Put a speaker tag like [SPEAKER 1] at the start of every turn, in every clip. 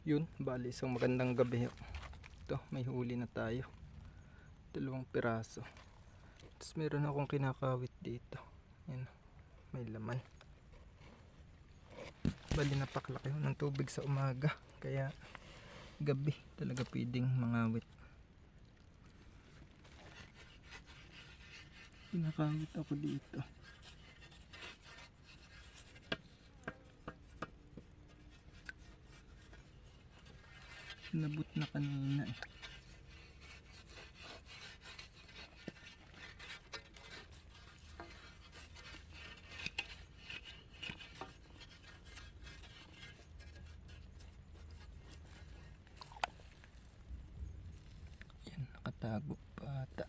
[SPEAKER 1] Yun, bali isang magandang gabi. Ito, may huli na tayo. 2 piraso. Tapos meron akong kinakawit dito. Yan, may laman. Bali napaklaki ng tubig sa umaga. Kaya gabi talaga pwedeng mangawit. Kinakawit ako dito. Nabut na kanina eh. Yan, nakatago pa ata.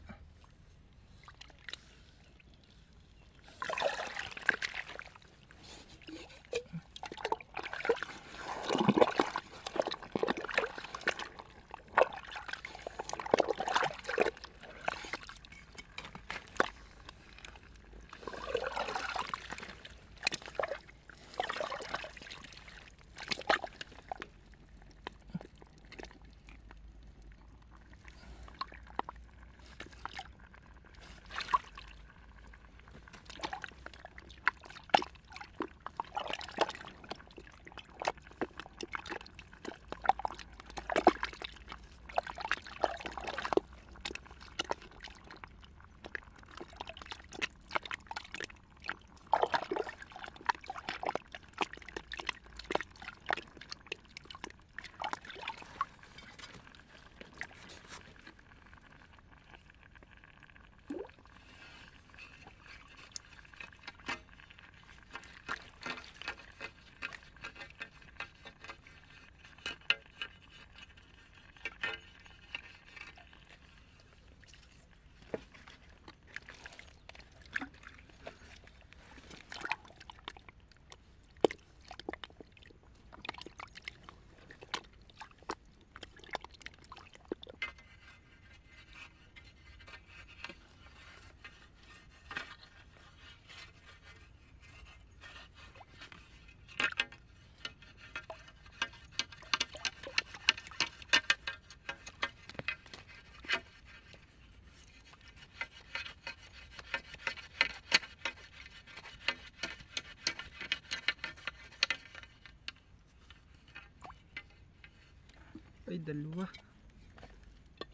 [SPEAKER 1] Ay, 2.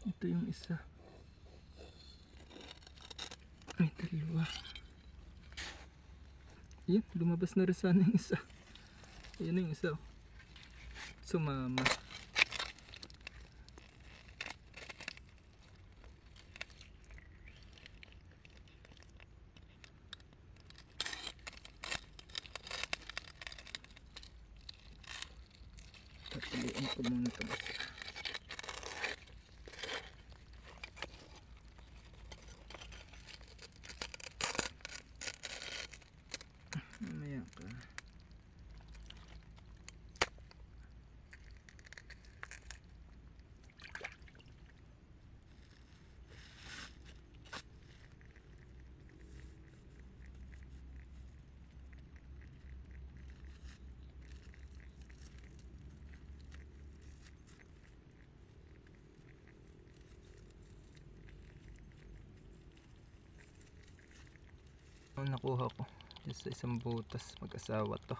[SPEAKER 1] Ito yung isa. Ay, 2. Yan, lumabas na rin sana yung isa. Ayan na yung isa. Sumama. Tatalian ko muna ito basta. Mamaya ka. Nakuha ko just sa isang butas, mag-asawa to.